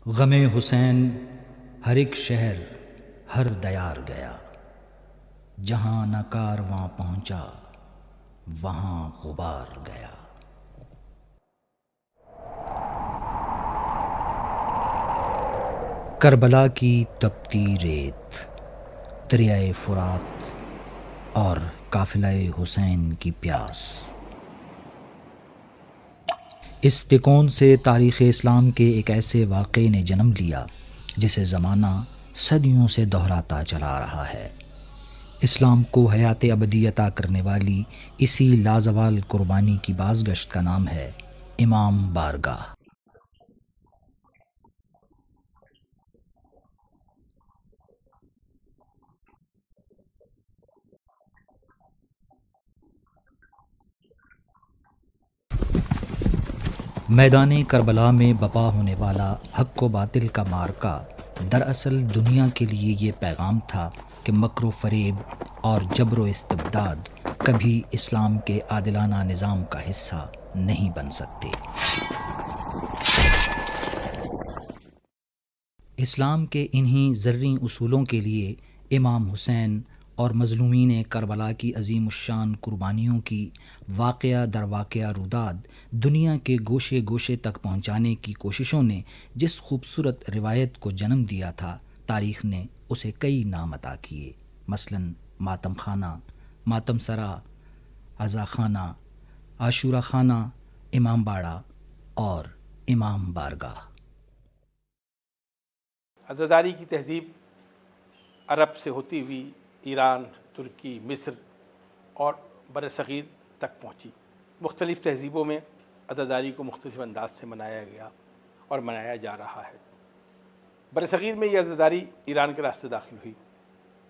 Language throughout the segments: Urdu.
غم حسین ہر ایک شہر ہر دیار گیا، جہاں نہ کارواں پہنچا وہاں غبار گیا۔ کربلا کی تپتی ریت، دریائے فرات اور قافلہ حسین کی پیاس، اس تکون سے تاریخ اسلام کے ایک ایسے واقعے نے جنم لیا جسے زمانہ صدیوں سے دہراتا چلا رہا ہے۔ اسلام کو حیات ابدی عطا کرنے والی اسی لازوال قربانی کی بازگشت کا نام ہے امام بارگاہ۔ میدان کربلا میں بپا ہونے والا حق و باطل کا معرکہ دراصل دنیا کے لیے یہ پیغام تھا کہ مکر و فریب اور جبر و استبداد کبھی اسلام کے عادلانہ نظام کا حصہ نہیں بن سکتے۔ اسلام کے انہی زرعی اصولوں کے لیے امام حسین اور مظلومین کربلا کی عظیم الشان قربانیوں کی واقعہ در واقعہ روداد دنیا کے گوشے گوشے تک پہنچانے کی کوششوں نے جس خوبصورت روایت کو جنم دیا تھا، تاریخ نے اسے کئی نام عطا کیے، مثلاً ماتم خانہ، ماتم سرا، عزا خانہ، عاشورہ خانہ، امام باڑہ اور امام بارگاہ۔ عزاداری کی تہذیب عرب سے ہوتی ہوئی ایران، ترکی، مصر اور بر صغیر تک پہنچی۔ مختلف تہذیبوں میں عزاداری کو مختلف انداز سے منایا گیا اور منایا جا رہا ہے۔ بر صغیر میں یہ عزاداری ایران کے راستے داخل ہوئی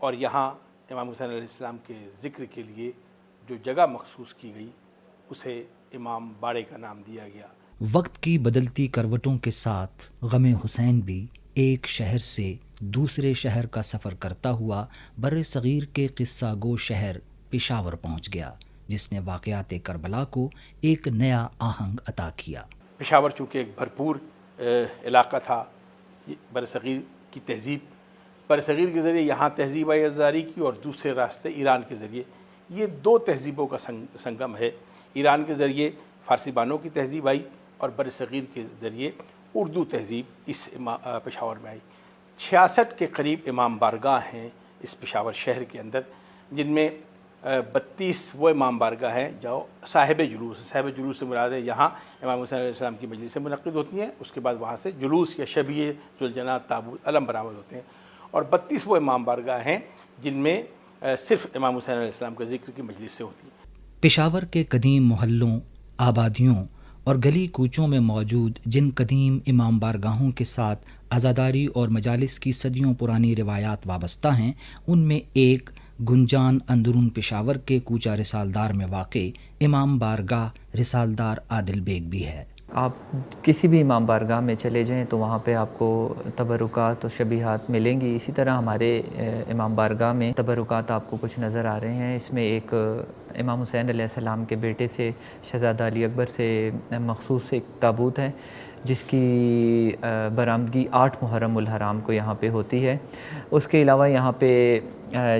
اور یہاں امام حسین علیہ السلام کے ذکر کے لیے جو جگہ مخصوص کی گئی اسے امام باڑے کا نام دیا گیا۔ وقت کی بدلتی کروٹوں کے ساتھ غم حسین بھی ایک شہر سے دوسرے شہر کا سفر کرتا ہوا بر صغیر کے قصہ گو شہر پشاور پہنچ گیا، جس نے واقعات کربلا کو ایک نیا آہنگ عطا کیا۔ پشاور چونکہ ایک بھرپور علاقہ تھا، بر صغیر کی تہذیب، بر صغیر کے ذریعے یہاں تہذیب آئی عزاداری کی، اور دوسرے راستے ایران کے ذریعے، یہ دو تہذیبوں کا سنگم ہے۔ ایران کے ذریعے فارسی بانوں کی تہذیب آئی اور بر صغیر کے ذریعے اردو تہذیب اس پشاور میں آئی۔ 66 کے قریب امام بارگاہ ہیں اس پشاور شہر کے اندر، جن میں 32 وہ امام بارگاہ ہیں جو صاحب جلوس سے مراد ہے یہاں امام حسین علیہ السلام کی مجلسیں منعقد ہوتی ہیں، اس کے بعد وہاں سے جلوس یا شبیہ ذوالجناح تابوت علم برآمد ہوتے ہیں، اور 32 وہ امام بارگاہ ہیں جن میں صرف امام حسین علیہ السلام کے ذکر کی مجلسیں ہوتی ہیں۔ پشاور کے قدیم محلوں، آبادیوں اور گلی کوچوں میں موجود جن قدیم امام بارگاہوں کے ساتھ عزاداری اور مجالس کی صدیوں پرانی روایات وابستہ ہیں، ان میں ایک گنجان اندرون پشاور کے کوچہ رسالدار میں واقع امام بارگاہ رسالدار عادل بیگ بھی ہے۔ آپ کسی بھی امام بارگاہ میں چلے جائیں تو وہاں پہ آپ کو تبرکات و شبیہات ملیں گی۔ اسی طرح ہمارے امام بارگاہ میں تبرکات آپ کو کچھ نظر آ رہے ہیں۔ اس میں ایک امام حسین علیہ السلام کے بیٹے سے، شہزادہ علی اکبر سے مخصوص ایک تابوت ہے جس کی برآمدگی 8 محرم الحرام کو یہاں پہ ہوتی ہے۔ اس کے علاوہ یہاں پہ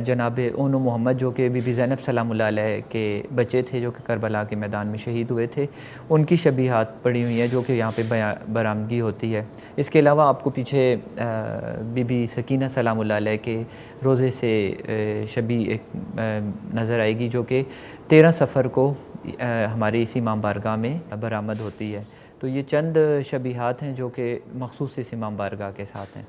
جناب اون محمد جو کہ بی بی زینب سلام اللہ علیہ کے بچے تھے، جو کہ کربلا کے میدان میں شہید ہوئے تھے، ان کی شبیہات پڑی ہوئی ہیں جو کہ یہاں پہ برآمدگی ہوتی ہے۔ اس کے علاوہ آپ کو پیچھے بی بی سکینہ سلام اللہ علیہ کے روزے سے شبیہ ایک نظر آئے گی جو کہ 13 صفر کو ہمارے اسی امام بارگاہ میں برآمد ہوتی ہے۔ تو یہ چند شبیہات ہیں جو کہ مخصوص اس امام بارگاہ کے ساتھ ہیں۔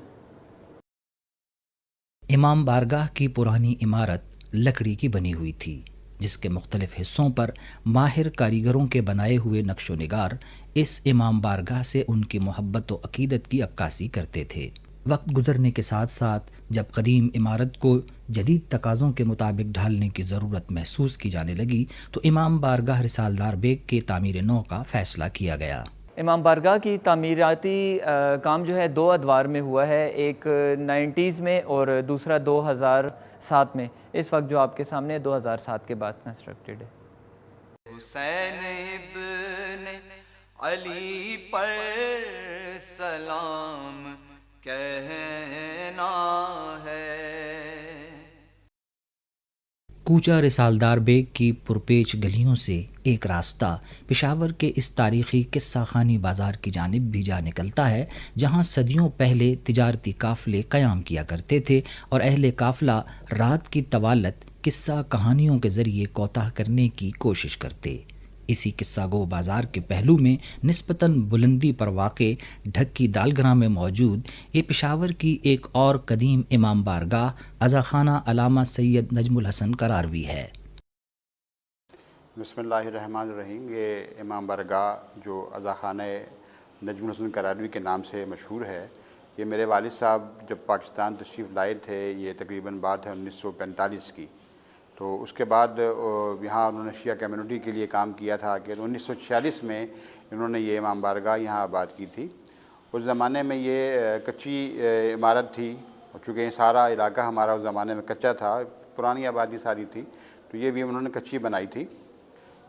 امام بارگاہ کی پرانی عمارت لکڑی کی بنی ہوئی تھی، جس کے مختلف حصوں پر ماہر کاریگروں کے بنائے ہوئے نقش و نگار اس امام بارگاہ سے ان کی محبت و عقیدت کی عکاسی کرتے تھے۔ وقت گزرنے کے ساتھ ساتھ جب قدیم عمارت کو جدید تقاضوں کے مطابق ڈھالنے کی ضرورت محسوس کی جانے لگی تو امام بارگاہ رسالدار بیگ کے تعمیر نو کا فیصلہ کیا گیا۔ امام بارگاہ کی تعمیراتی کام جو ہے 2 ادوار میں ہوا ہے، ایک 90s میں اور دوسرا 2007 میں۔ اس وقت جو آپ کے سامنے 2007 کے بعد کنسٹرکٹڈ ہے۔ حسین ابن علی پر سلام کہنا ہے۔ کوچہ رسالدار بیگ کی پرپیچ گلیوں سے ایک راستہ پشاور کے اس تاریخی قصہ خانی بازار کی جانب بھی جا نکلتا ہے، جہاں صدیوں پہلے تجارتی قافلے قیام کیا کرتے تھے اور اہل قافلہ رات کی طوالت قصہ کہانیوں کے ذریعے کوتاہ کرنے کی کوشش کرتے۔ اسی قصہ گو بازار کے پہلو میں نسبتاً بلندی پر واقع ڈھکی دالگراں میں موجود یہ پشاور کی ایک اور قدیم امام بارگاہ عزاخانہ علامہ سید نجم الحسن قراروی ہے۔ بسم اللہ الرحمن الرحیم۔ یہ امام بارگاہ جو عزاخانہ نجم الحسن قراروی کے نام سے مشہور ہے، یہ میرے والد صاحب جب پاکستان تشریف لائے تھے، یہ تقریباً بات ہے 1945 کی، تو اس کے بعد یہاں انہوں نے شیعہ کمیونٹی کے لیے کام کیا تھا کہ 1946 میں انہوں نے یہ امام بارگاہ یہاں آباد کی تھی۔ اس زمانے میں یہ کچی عمارت تھی، اور چونکہ یہ سارا علاقہ ہمارا اس زمانے میں کچا تھا، پرانی آبادی ساری تھی، تو یہ بھی انہوں نے کچی بنائی تھی۔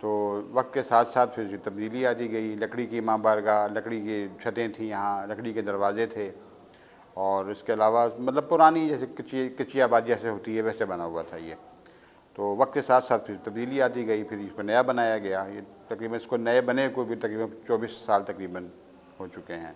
تو وقت کے ساتھ ساتھ پھر تبدیلی آتی گئی، لکڑی کی امام بارگاہ، لکڑی کی چھتیں تھیں، یہاں لکڑی کے دروازے تھے، اور اس کے علاوہ مطلب پرانی جیسے کچی آبادی جیسے ہوتی ہے ویسے بنا ہوا تھا یہ۔ تو وقت کے ساتھ ساتھ پھر تبدیلی آتی گئی، پھر اس کو نیا بنایا گیا۔ یہ تقریباً اس کو نئے بنے کو بھی تقریباً 24 سال تقریباً ہو چکے ہیں۔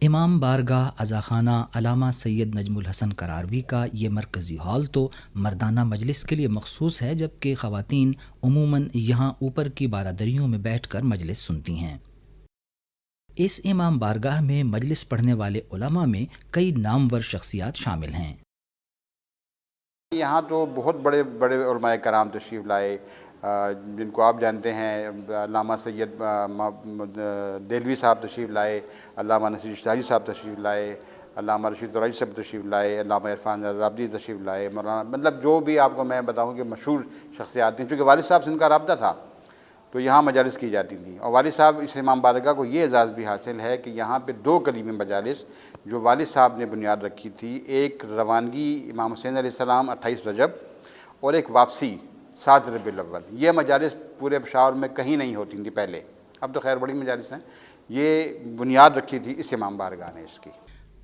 امام بارگاہ عزاخانہ علامہ سید نجم الحسن قراروی کا یہ مرکزی ہال تو مردانہ مجلس کے لیے مخصوص ہے، جبکہ خواتین عموماً یہاں اوپر کی بارادریوں میں بیٹھ کر مجلس سنتی ہیں۔ اس امام بارگاہ میں مجلس پڑھنے والے علماء میں کئی نامور شخصیات شامل ہیں۔ یہاں تو بہت بڑے بڑے علماء کرام تشریف لائے، جن کو آپ جانتے ہیں۔ علامہ سید دہلوی صاحب تشریف لائے، علامہ نصیر اشتہاری صاحب تشریف لائے، علامہ رشید ترائجی صاحب تشریف لائے، علامہ عرفان رابدی تشریف لائے، مولانا، مطلب جو بھی آپ کو میں بتاؤں کہ مشہور شخصیات ہیں، چونکہ والد صاحب سے ان کا رابطہ تھا تو یہاں مجالس کی جاتی تھیں۔ اور والد صاحب، اس امام بارگاہ کو یہ اعزاز بھی حاصل ہے کہ یہاں پہ 2 قدیم مجالس جو والد صاحب نے بنیاد رکھی تھی، ایک روانگی امام حسین علیہ السلام 28 رجب اور ایک واپسی 7 ربیع الاول، یہ مجالس پورے پشاور میں کہیں نہیں ہوتی تھیں پہلے، اب تو خیر بڑی مجالس ہیں۔ یہ بنیاد رکھی تھی اس امام بارگاہ نے اس کی۔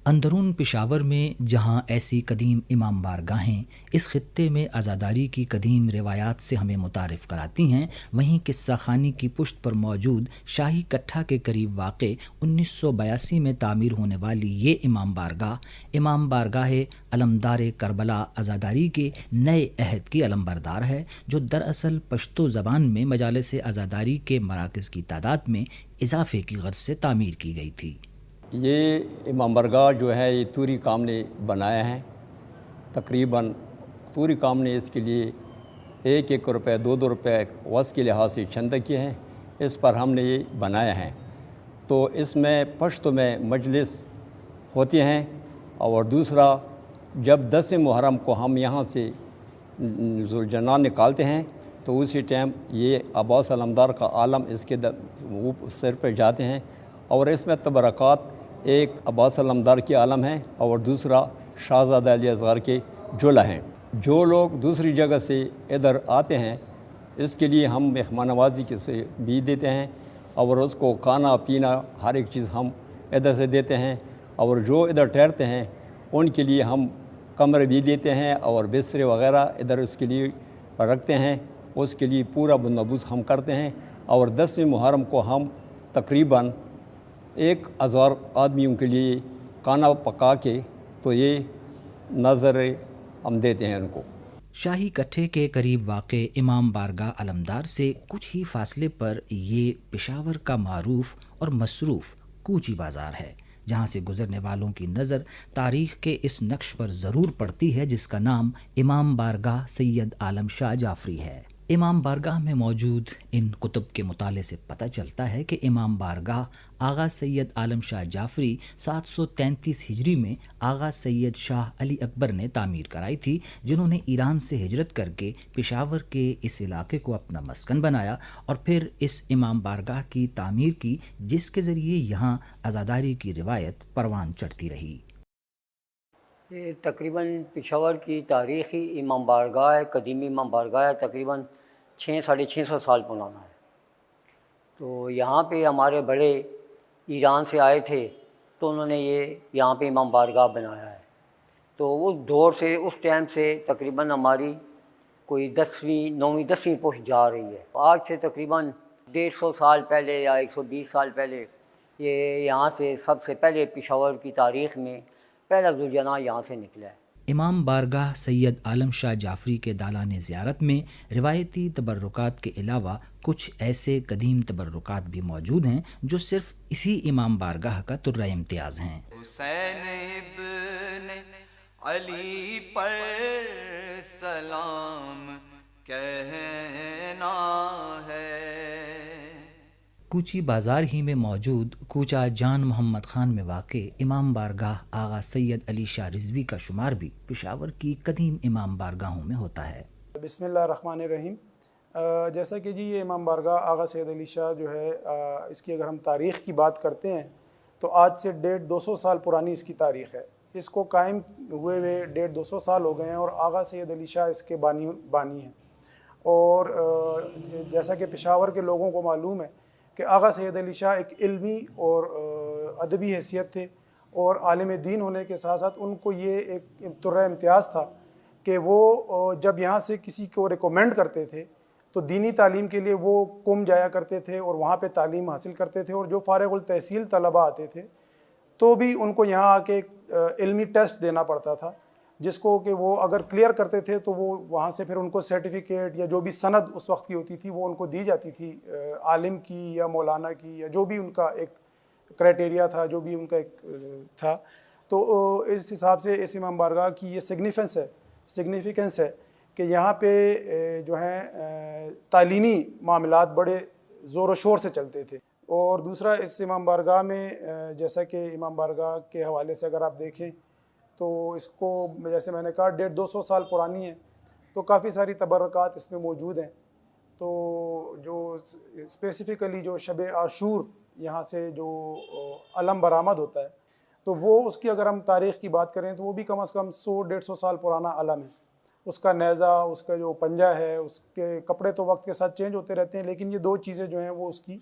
اندرون پشاور میں جہاں ایسی قدیم امام بارگاہیں اس خطے میں عزاداری کی قدیم روایات سے ہمیں متعارف کراتی ہیں، وہیں قصہ خانی کی پشت پر موجود شاہی کٹھا کے قریب واقع 1982 میں تعمیر ہونے والی یہ امام بارگاہ علمدار کربلا عزاداری کے نئے عہد کی علمبردار ہے، جو دراصل پشتو زبان میں مجالس عزاداری کے مراکز کی تعداد میں اضافے کی غرض سے تعمیر کی گئی تھی۔ یہ امام بارگاہ جو ہے یہ توری قام نے بنایا ہے، تقریباً توری قام نے اس کے لیے 1 روپے 2 روپے وقت کے لحاظ سے چندہ کیے ہیں، اس پر ہم نے یہ بنایا ہے۔ تو اس میں پشتو میں مجلس ہوتے ہیں، اور دوسرا جب 10 محرم کو ہم یہاں سے ذوالجنان نکالتے ہیں تو اسی ٹائم یہ عباس علمدار کا عالم اس کے سر پہ جاتے ہیں، اور اس میں تبرکات ایک عباس علمدار کے عالم ہیں اور دوسرا شہزادہ علی اصغر کے جولا ہیں۔ جو لوگ دوسری جگہ سے ادھر آتے ہیں اس کے لیے ہم مہمان نوازی کے سے بھی دیتے ہیں، اور اس کو کھانا پینا ہر ایک چیز ہم ادھر سے دیتے ہیں، اور جو ادھر ٹھہرتے ہیں ان کے لیے ہم کمرے بھی دیتے ہیں اور بسترے وغیرہ ادھر اس کے لیے رکھتے ہیں، اس کے لیے پورا بندوبست ہم کرتے ہیں۔ اور 10 محرم کو ہم تقریباً 1000 آدمیوں کے لیے کھانا پکا کے تو یہ نظر ہم دیتے ہیں ان کو۔ شاہی کٹھے کے قریب واقع امام بارگاہ علمدار سے کچھ ہی فاصلے پر یہ پشاور کا معروف اور مصروف کوچی بازار ہے، جہاں سے گزرنے والوں کی نظر تاریخ کے اس نقش پر ضرور پڑتی ہے جس کا نام امام بارگاہ سید عالم شاہ جعفری ہے۔ امام بارگاہ میں موجود ان کتب کے مطالعے سے پتہ چلتا ہے کہ امام بارگاہ آغا سید عالم شاہ جعفری 733 ہجری میں آغا سید شاہ علی اکبر نے تعمیر کرائی تھی، جنہوں نے ایران سے ہجرت کر کے پشاور کے اس علاقے کو اپنا مسکن بنایا اور پھر اس امام بارگاہ کی تعمیر کی، جس کے ذریعے یہاں عزاداری کی روایت پروان چڑھتی رہی۔ یہ تقریباً پشاور کی تاریخی امام بارگاہ ہے، قدیمی امام بارگاہ ہے، تقریباً 600 ساڑھے 600 سال پرانا ہے۔ تو یہاں پہ ہمارے بڑے ایران سے آئے تھے تو انہوں نے یہ یہاں پہ امام بارگاہ بنایا ہے. تو اس دور سے اس ٹائم سے تقریباً ہماری کوئی 9ویں پشت جا رہی ہے. آج سے تقریباً 150 سال پہلے یا 120 سال پہلے یہ یہاں سے سب سے پہلے پشاور کی تاریخ میں پہلا ذوالجناح یہاں سے نکلا ہے. امام بارگاہ سید عالم شاہ جعفری کے دالان زیارت میں روایتی تبرکات کے علاوہ کچھ ایسے قدیم تبرکات بھی موجود ہیں جو صرف اسی امام بارگاہ کا طرہ امتیاز ہیں. حسین ابن علی پر سلام کہنا ہے. کوچی بازار ہی میں موجود کوچہ جان محمد خان میں واقع امام بارگاہ آغا سید علی شاہ رضوی کا شمار بھی پشاور کی قدیم امام بارگاہوں میں ہوتا ہے. بسم اللہ الرحمن الرحیم. جیسا کہ جی یہ امام بارگاہ آغا سید علی شاہ جو ہے اس کی اگر ہم تاریخ کی بات کرتے ہیں تو آج سے 150-200 سال پرانی اس کی تاریخ ہے. اس کو قائم ہوئے 150-200 سال ہو گئے ہیں اور آغا سید علی شاہ اس کے بانی ہیں. اور جیسا کہ پشاور کے لوگوں کو معلوم ہے کہ آغا سید علی شاہ ایک علمی اور ادبی حیثیت تھے اور عالم دین ہونے کے ساتھ ساتھ ان کو یہ ایک طرہ امتیاز تھا کہ وہ جب یہاں سے کسی کو ریکومنڈ کرتے تھے تو دینی تعلیم کے لیے وہ قم جایا کرتے تھے اور وہاں پہ تعلیم حاصل کرتے تھے. اور جو فارغ التحصیل طلباء آتے تھے تو بھی ان کو یہاں آ کے علمی ٹیسٹ دینا پڑتا تھا جس کو کہ وہ اگر کلیئر کرتے تھے تو وہ وہاں سے پھر ان کو سرٹیفکیٹ یا جو بھی سند اس وقت کی ہوتی تھی وہ ان کو دی جاتی تھی عالم کی یا مولانا کی یا جو بھی ان کا ایک کرائٹیریا تھا, جو بھی ان کا ایک تھا. تو اس حساب سے اس امام بارگاہ کی یہ سگنیفیکنس ہے کہ یہاں پہ جو ہیں تعلیمی معاملات بڑے زور و شور سے چلتے تھے. اور دوسرا اس امام بارگاہ میں جیسا کہ امام بارگاہ کے حوالے سے اگر آپ دیکھیں تو اس کو جیسے میں نے کہا 150-200 سال پرانی ہے تو کافی ساری تبرکات اس میں موجود ہیں. تو جو اسپیسیفکلی جو شب عاشور یہاں سے جو علم برآمد ہوتا ہے تو وہ اس کی اگر ہم تاریخ کی بات کریں تو وہ بھی کم از کم 100-150 سال پرانا علم ہے. اس کا نیزہ, اس کا جو پنجہ ہے, اس کے کپڑے تو وقت کے ساتھ چینج ہوتے رہتے ہیں لیکن یہ دو چیزیں جو ہیں وہ اس کی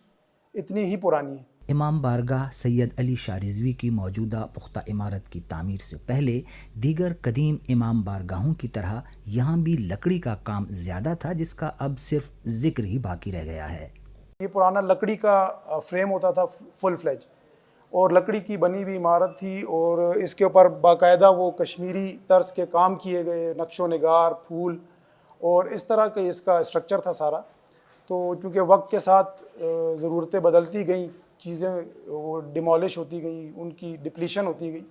اتنی ہی پرانی ہیں. امام بارگاہ سید علی شاہ رضوی کی موجودہ پختہ عمارت کی تعمیر سے پہلے دیگر قدیم امام بارگاہوں کی طرح یہاں بھی لکڑی کا کام زیادہ تھا جس کا اب صرف ذکر ہی باقی رہ گیا ہے. یہ پرانا لکڑی کا فریم ہوتا تھا فل فلیج اور لکڑی کی بنی ہوئی عمارت تھی اور اس کے اوپر باقاعدہ وہ کشمیری طرز کے کام کیے گئے, نقش و نگار, پھول اور اس طرح کا اس کا اسٹرکچر تھا سارا. تو چونکہ وقت کے ساتھ ضرورتیں بدلتی گئیں, چیزیں وہ ڈیمالش ہوتی گئیں, ان کی ڈپلیشن ہوتی گئی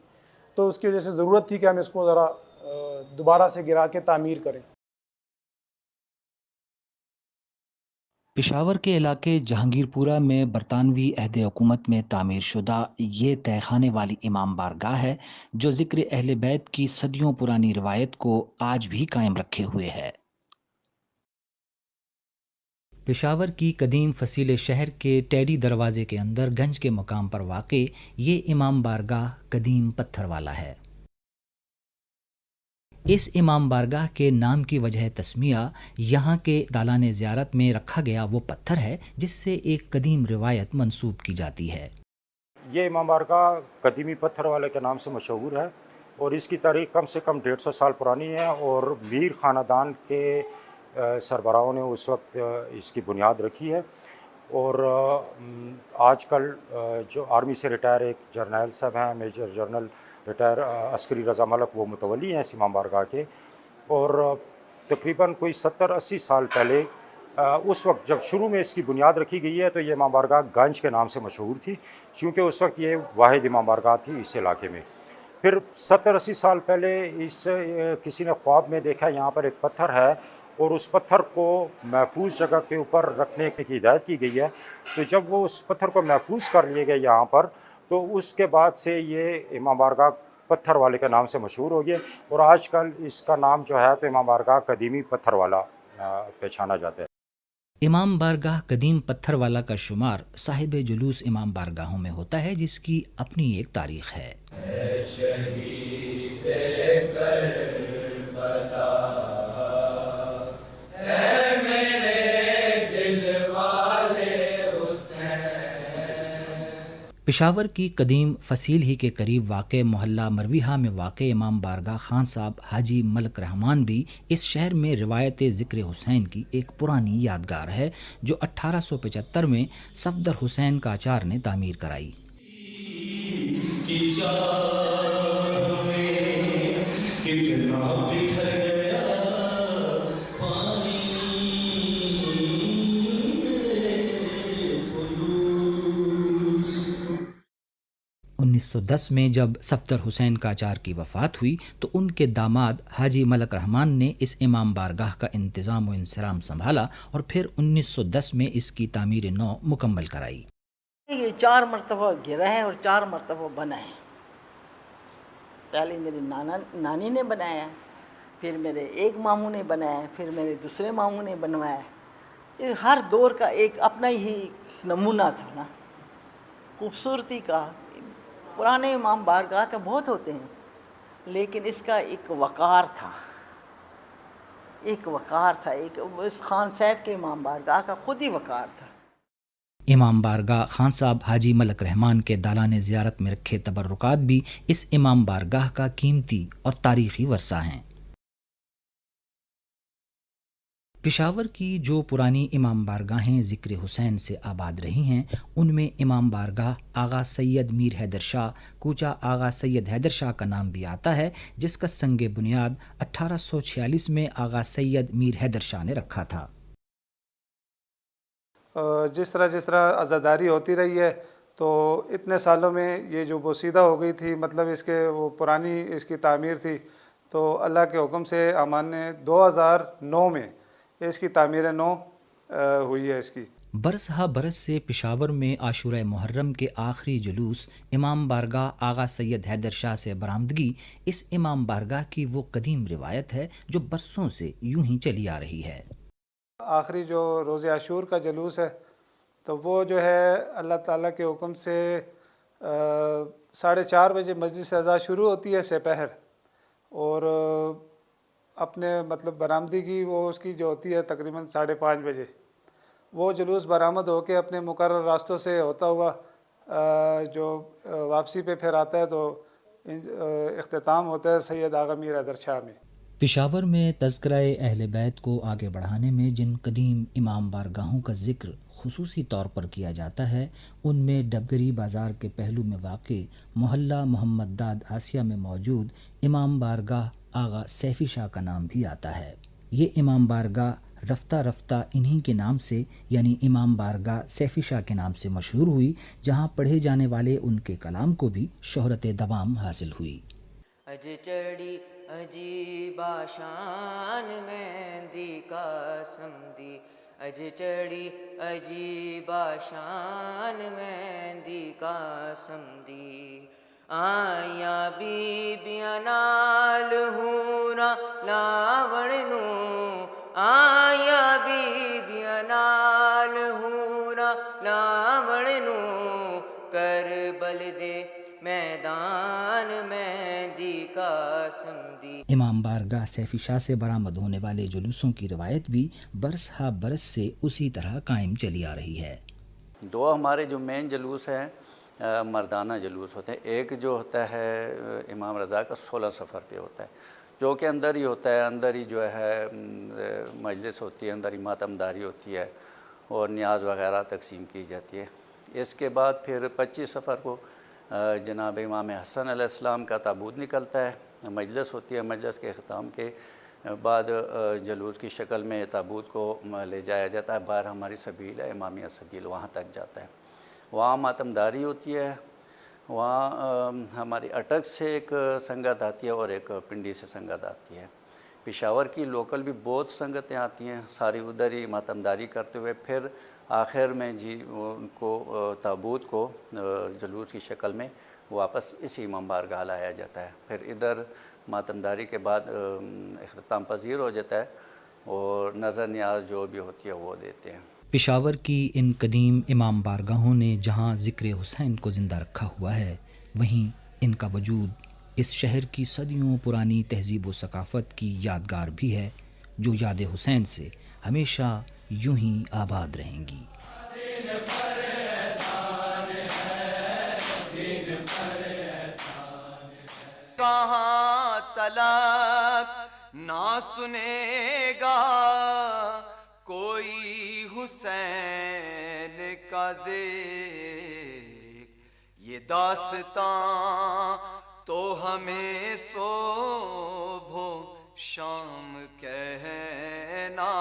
تو اس کی وجہ سے ضرورت تھی کہ ہم اس کو ذرا دوبارہ سے گرا کے تعمیر کریں. پشاور کے علاقے جہانگیر پورہ میں برطانوی عہد حکومت میں تعمیر شدہ یہ تہہ خانے والی امام بارگاہ ہے جو ذکر اہل بیت کی صدیوں پرانی روایت کو آج بھی قائم رکھے ہوئے ہے. پشاور کی قدیم فصیل شہر کے ٹیڈی دروازے کے اندر گنج کے مقام پر واقع یہ امام بارگاہ قدیم پتھر والا ہے. اس امام بارگاہ کے نام کی وجہ تسمیہ یہاں کے دالان زیارت میں رکھا گیا وہ پتھر ہے جس سے ایک قدیم روایت منسوب کی جاتی ہے. یہ امام بارگاہ قدیمی پتھر والے کے نام سے مشہور ہے اور اس کی تاریخ کم سے کم 150 سال پرانی ہے اور میر خاندان کے سربراہوں نے اس وقت اس کی بنیاد رکھی ہے. اور آج کل جو آرمی سے ریٹائر ایک جرنیل صاحب ہیں, میجر جنرل ریٹائر عسکری رضا ملک, وہ متولی ہیں اس امام بارگاہ کے. اور تقریباً کوئی 70-80 سال پہلے اس وقت جب شروع میں اس کی بنیاد رکھی گئی ہے تو یہ امام بارگاہ گنج کے نام سے مشہور تھی چونکہ اس وقت یہ واحد امام بارگاہ تھی اس علاقے میں. پھر 70-80 سال پہلے کسی نے خواب میں دیکھا یہاں پر ایک پتھر ہے اور اس پتھر کو محفوظ جگہ کے اوپر رکھنے کی ہدایت کی گئی ہے. تو جب وہ اس پتھر کو محفوظ کر لیے گئے یہاں پر تو اس کے بعد سے یہ امام بارگاہ پتھر والے کے نام سے مشہور ہو گیا اور آج کل اس کا نام جو ہے تو امام بارگاہ قدیمی پتھر والا پہچانا جاتا ہے. امام بارگاہ قدیم پتھر والا کا شمار صاحب جلوس امام بارگاہوں میں ہوتا ہے جس کی اپنی ایک تاریخ ہے. پشاور کی قدیم فصیل ہی کے قریب واقع محلہ مرویہ میں واقع امام بارگاہ خان صاحب حاجی ملک رحمان بھی اس شہر میں روایت ذکر حسین کی ایک پرانی یادگار ہے جو 1875 میں صفدر حسین قاچار نے تعمیر کرائی۔ 1910 میں جب صفدر حسین قاچار کی وفات ہوئی تو ان کے داماد حاجی ملک رحمان نے اس امام بارگاہ کا انتظام و انصرام سنبھالا اور پھر 1910 میں اس کی تعمیر نو مکمل کرائی۔ یہ 4 مرتبہ گرا ہے اور 4 مرتبہ بنا ہے۔ پہلے میرے نانی نے بنایا، پھر میرے ایک ماموں نے بنایا، پھر میرے دوسرے ماموں نے بنوایا۔ یہ ہر دور کا ایک اپنا ہی نمونہ تھا نا، خوبصورتی کا۔ پرانے امام بارگاہ تو بہت ہوتے ہیں، لیکن اس کا ایک وقار تھا، ایک اس خان صاحب کے امام بارگاہ کا خود ہی وقار تھا۔ امام بارگاہ خان صاحب حاجی ملک رحمان کے دالان زیارت میں رکھے تبرکات بھی اس امام بارگاہ کا قیمتی اور تاریخی ورثہ ہیں۔ پشاور کی جو پرانی امام بارگاہیں ذکر حسین سے آباد رہی ہیں ان میں امام بارگاہ آغا سید میر حیدر شاہ کوچہ آغا سید حیدر شاہ کا نام بھی آتا ہے، جس کا سنگ بنیاد 1846 میں آغا سید میر حیدر شاہ نے رکھا تھا۔ جس طرح عزاداری ہوتی رہی ہے تو اتنے سالوں میں یہ جو بوسیدہ ہو گئی تھی، مطلب اس کے وہ پرانی اس کی تعمیر تھی، تو اللہ کے حکم سے امان نے 2009 میں اس کی تعمیر نو ہوئی ہے۔ اس کی برس ہا برس سے پشاور میں عاشورہ محرم کے آخری جلوس امام بارگاہ آغا سید حیدر شاہ سے برآمدگی اس امام بارگاہ کی وہ قدیم روایت ہے جو برسوں سے یوں ہی چلی آ رہی ہے۔ آخری جو روز عاشور کا جلوس ہے تو وہ جو ہے اللہ تعالیٰ کے حکم سے 4:30 بجے مجلس اعزا شروع ہوتی ہے سپہر، اور اپنے مطلب برآمدگی وہ اس کی جو ہوتی ہے تقریباً 5:30 بجے۔ وہ جلوس برآمد ہو کے اپنے مقرر راستوں سے ہوتا ہوا جو واپسی پہ پھر آتا ہے تو اختتام ہوتا ہے سید آغا میر حیدر شاہ میں۔ پشاور میں تذکرہ اہل بیت کو آگے بڑھانے میں جن قدیم امام بارگاہوں کا ذکر خصوصی طور پر کیا جاتا ہے ان میں ڈبگری بازار کے پہلو میں واقع محلہ محمد داد آسیہ میں موجود امام بارگاہ آغا سیفی شاہ کا نام بھی آتا ہے۔ یہ امام بارگاہ رفتہ رفتہ انہی کے نام سے یعنی امام بارگاہ سیفی شاہ کے نام سے مشہور ہوئی، جہاں پڑھے جانے والے ان کے کلام کو بھی شہرت دوام حاصل ہوئی۔ اج چڑی عجیبا شان مہندی کا سمدی، اج چڑی عجیبا شان مہندی کا سمدی، آیا بیبیاں نال ہورا لاوڑ نو، آیا بیبیاں نال ہورا لاوڑ نو، کربل دے میدان مہندی کا سمدی۔ امام بارگاہ سیفی شاہ سے برآمد ہونے والے جلوسوں کی روایت بھی برس ہا برس سے اسی طرح قائم چلی آ رہی ہے۔ 2 ہمارے جو مین جلوس ہیں مردانہ جلوس ہوتے ہیں۔ ایک جو ہوتا ہے امام رضا کا 16 صفر پہ ہوتا ہے، جو کہ اندر ہی ہوتا ہے، اندر ہی جو ہے مجلس ہوتی ہے، اندر ہی ماتمداری ہوتی ہے اور نیاز وغیرہ تقسیم کی جاتی ہے۔ اس کے بعد پھر 25 صفر کو جناب امام حسن علیہ السلام کا تابوت نکلتا ہے، مجلس ہوتی ہے، مجلس کے اختتام کے بعد جلوس کی شکل میں تابوت کو لے جایا جاتا ہے، باہر ہماری سبیل ہے امامیہ سبیل، وہاں تک جاتا ہے، وہاں ماتمداری ہوتی ہے، وہاں ہماری اٹک سے ایک سنگت آتی ہے اور ایک پنڈی سے سنگت آتی ہے۔ پشاور کی لوکل بھی بہت سنگتیں آتی ہیں، ساری ادھر ہی ماتمداری کرتے ہوئے پھر آخر میں ان کو تابوت کو جلوس کی شکل میں واپس اسی امام بارگاہ لایا جاتا ہے، پھر ادھر ماتمداری کے بعد اختتام پذیر ہو جاتا ہے اور نظر نیاز جو بھی ہوتی ہے وہ دیتے ہیں۔ پشاور کی ان قدیم امام بارگاہوں نے جہاں ذکر حسین کو زندہ رکھا ہوا ہے، وہیں ان کا وجود اس شہر کی صدیوں پرانی تہذیب و ثقافت کی یادگار بھی ہے جو یاد حسین سے ہمیشہ یوں ہی آباد رہیں گی۔ کہاں تلک نہ سنے گا کوئی حسین کا ذکر، یہ داستان تو ہمیں صبح و شام کہنا